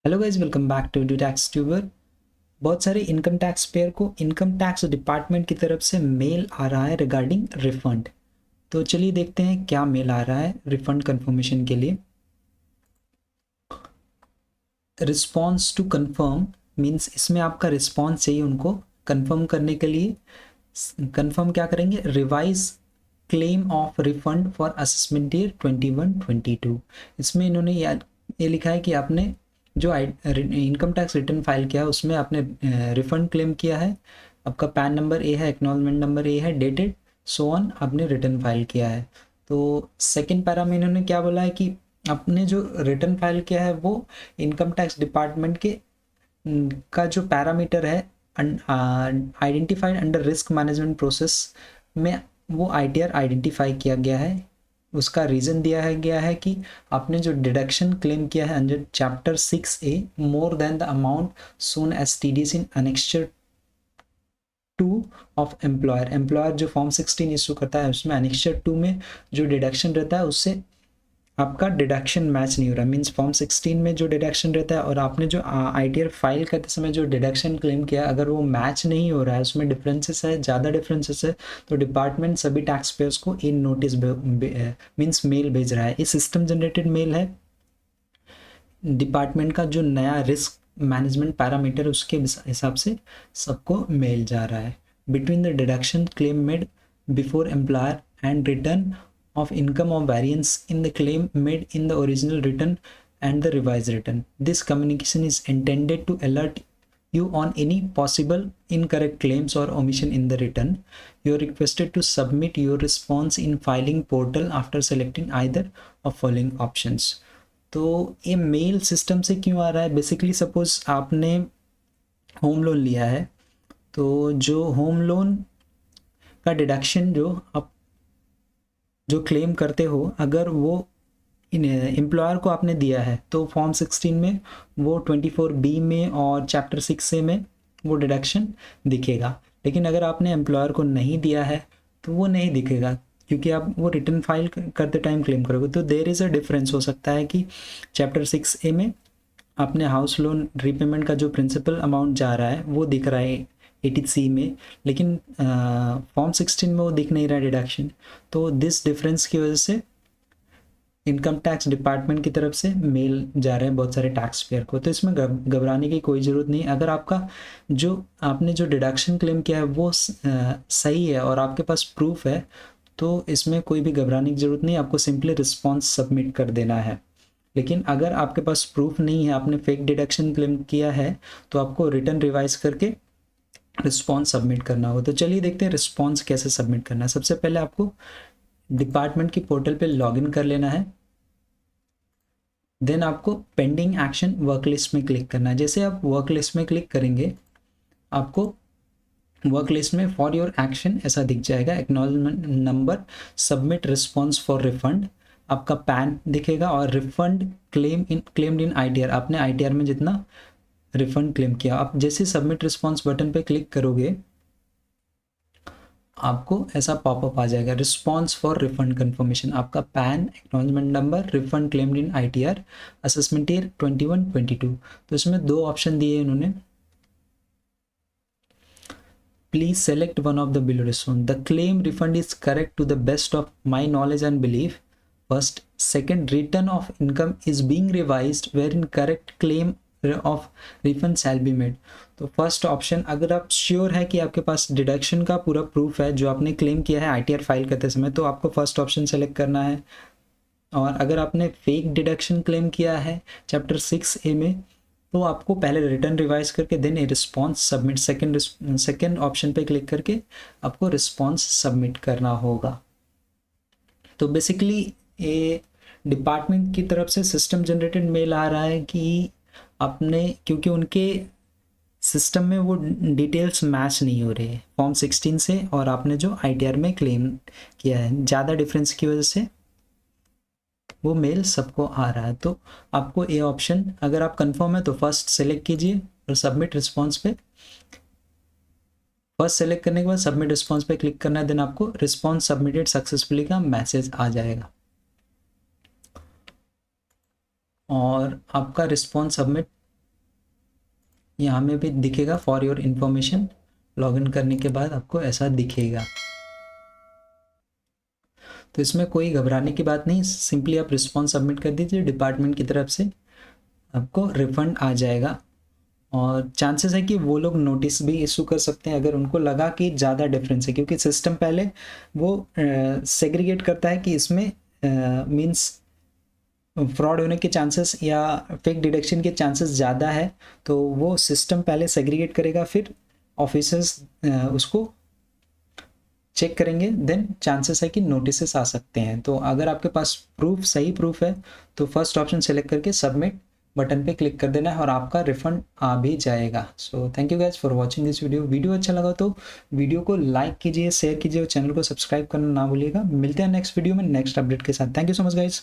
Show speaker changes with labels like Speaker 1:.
Speaker 1: Hello guys, welcome back to due tax tuber. बहुत सारे income tax payer को income tax department की तरफ से मेल आ रहा है रिगार्डिंग रिफंड। तो चलिए देखते हैं क्या मेल आ रहा है रिफंड कंफर्मेशन के लिए। रिस्पॉन्स टू कंफर्म मीन्स इसमें आपका रिस्पॉन्स चाहिए उनको कंफर्म करने के लिए। कंफर्म क्या करेंगे? Revise claim of refund for assessment year 21-22। इसमें इन्होंने ये लिखा है कि आपने जो इनकम टैक्स रिटर्न फाइल किया है उसमें आपने रिफंड क्लेम किया है। आपका पैन नंबर ए है, एक्नॉलेजमेंट नंबर ए है, डेटेड सो ऑन, आपने रिटर्न फाइल किया है। तो सेकेंड पैरा में इन्होंने क्या बोला है कि आपने जो रिटर्न फाइल किया है वो इनकम टैक्स डिपार्टमेंट के का जो पैरामीटर है identified under risk management process में वो आईटीआर आइडेंटिफाई किया गया है। उसका रीज़न दिया है गया है कि आपने जो डिडक्शन क्लेम किया है under chapter 6A more than the amount shown as TDS in annexure 2 of employer जो फॉर्म 16 इशू करता है उसमें अनेक्चर 2 में जो डिडक्शन रहता है उससे आपका डिडक्शन मैच नहीं हो रहा। मीन्स फॉर्म 16 में जो डिडक्शन रहता है और आपने जो आईटीआर फाइल करते समय जो डिडक्शन क्लेम किया अगर वो मैच नहीं हो रहा है, उसमें डिफरेंसेस है, ज़्यादा डिफरेंसेस है, तो डिपार्टमेंट सभी टैक्स पेयर्स को इन नोटिस मीन्स मेल भेज रहा है। ये सिस्टम जनरेटेड मेल है। डिपार्टमेंट का जो नया रिस्क मैनेजमेंट पैरामीटर उसके हिसाब से सबको मेल जा रहा है। Between the deduction claim made before employer and return of income or variance in the claim made in the original return and the revised return. This communication is intended to alert you on any possible incorrect claims or omission in the return. You are requested to submit your response in filing portal after selecting either of following options. तो ये mail system से क्यों आ रहा है? Basically suppose आपने home loan लिया है, तो जो होम लोन का डिडक्शन जो आप जो क्लेम करते हो अगर वो एम्प्लॉयर को आपने दिया है तो फॉर्म 16 में वो 24B में और चैप्टर 6A में वो डिडक्शन दिखेगा। लेकिन अगर आपने एम्प्लॉयर को नहीं दिया है तो वो नहीं दिखेगा क्योंकि आप वो रिटर्न फाइल करते टाइम क्लेम करोगे। तो देयर इज़ अ डिफरेंस। हो सकता है कि चैप्टर 6A में आपने हाउस लोन रीपेमेंट का जो प्रिंसिपल अमाउंट जा रहा है वो दिख रहा है 80C में, लेकिन फॉर्म 16 में वो दिख नहीं रहा डिडक्शन। तो दिस डिफरेंस की वजह से इनकम टैक्स डिपार्टमेंट की तरफ से मेल जा रहे हैं बहुत सारे टैक्स पेयर को। तो इसमें घबराने की कोई ज़रूरत नहीं। अगर आपका जो आपने जो डिडक्शन क्लेम किया है वो सही है और आपके पास प्रूफ है तो इसमें कोई भी घबराने की ज़रूरत नहीं। आपको सिंपली रिस्पॉन्स सबमिट कर देना है। लेकिन अगर आपके पास प्रूफ नहीं है, आपने फेक डिडक्शन क्लेम किया है, तो आपको रिटर्न रिवाइज करके रिस्पॉन्स सबमिट करना होगा। तो चलिए देखते हैं रिस्पॉन्स कैसे सबमिट करना है। सबसे पहले आपको डिपार्टमेंट की पोर्टल पे लॉगिन कर लेना है। देन आपको पेंडिंग एक्शन वर्क लिस्ट में क्लिक करना है। जैसे आप वर्क लिस्ट में क्लिक करेंगे आपको वर्क लिस्ट में फॉर योर एक्शन ऐसा दिख जाएगा, acknowledgement number, submit response for refund, आपका पैन दिखेगा और रिफंड क्लेम्ड इन आईटीआर, आपने आईटीआर में जितना रिफंड क्लेम किया। आप जैसे सबमिट रिस्पॉन्स बटन पे क्लिक करोगे आपको ऐसा पॉपअप आ जाएगा, रिस्पॉन्स फॉर रिफंड कंफर्मेशन, आपका pan, acknowledgement number, refund claimed इन आईटीआर, असेसमेंट ईयर 21-22। तो इसमें दो ऑप्शन दिए इन्होंने। Please select one of the below response. The claim refund is correct to the best of my knowledge and belief. First. Second, return of income is being revised wherein correct claim of refund shall be made. तो first option, अगर आप sure है कि आपके पास deduction का पूरा proof है जो आपने क्लेम किया है आईटीआर फाइल करते समय, तो आपको फर्स्ट ऑप्शन सेलेक्ट करना है। और अगर आपने फेक डिडक्शन क्लेम किया है चैप्टर 6A में तो आपको पहले रिटर्न रिवाइज करके then a response submit, second option पे क्लिक करके आपको रिस्पॉन्स सबमिट करना होगा। तो बेसिकली ये डिपार्टमेंट की तरफ से सिस्टम जनरेटेड मेल आ रहा है कि आपने, क्योंकि उनके सिस्टम में वो डिटेल्स मैच नहीं हो रहे फॉर्म 16 से और आपने जो आईटीआर में क्लेम किया है, ज़्यादा डिफरेंस की वजह से वो मेल सबको आ रहा है। तो आपको ये ऑप्शन, अगर आप कंफर्म है तो फर्स्ट सेलेक्ट कीजिए और सबमिट रिस्पॉन्स पे, फर्स्ट सेलेक्ट करने के बाद सबमिट रिस्पॉन्स पे क्लिक करना है। देन आपको रिस्पॉन्स सबमिटेड सक्सेसफुली का मैसेज आ जाएगा और आपका रिस्पॉन्स सबमिट यहाँ में भी दिखेगा फॉर योर इन्फॉर्मेशन। लॉगिन करने के बाद आपको ऐसा दिखेगा। तो इसमें कोई घबराने की बात नहीं, सिंपली आप रिस्पॉन्स सबमिट कर दीजिए, डिपार्टमेंट की तरफ से आपको रिफंड आ जाएगा। और चांसेस है कि वो लोग नोटिस भी इशू कर सकते हैं अगर उनको लगा कि ज़्यादा डिफरेंस है, क्योंकि सिस्टम पहले वो सेग्रीगेट करता है कि इसमें मीन्स फ्रॉड होने के चांसेस या फेक डिडक्शन के चांसेस ज़्यादा है, तो वो सिस्टम पहले सेग्रीगेट करेगा, फिर ऑफिसर्स उसको चेक करेंगे, देन चांसेस है कि नोटिस आ सकते हैं। तो अगर आपके पास सही प्रूफ है तो फर्स्ट ऑप्शन सेलेक्ट करके सबमिट बटन पे क्लिक कर देना है और आपका रिफंड आ भी जाएगा। So thank you guys for watching this video अच्छा लगा तो वीडियो को लाइक कीजिए, शेयर कीजिए और चैनल को सब्सक्राइब करना ना भूलिएगा। मिलते हैं नेक्स्ट वीडियो में नेक्स्ट अपडेट के साथ। Thank you so much guys.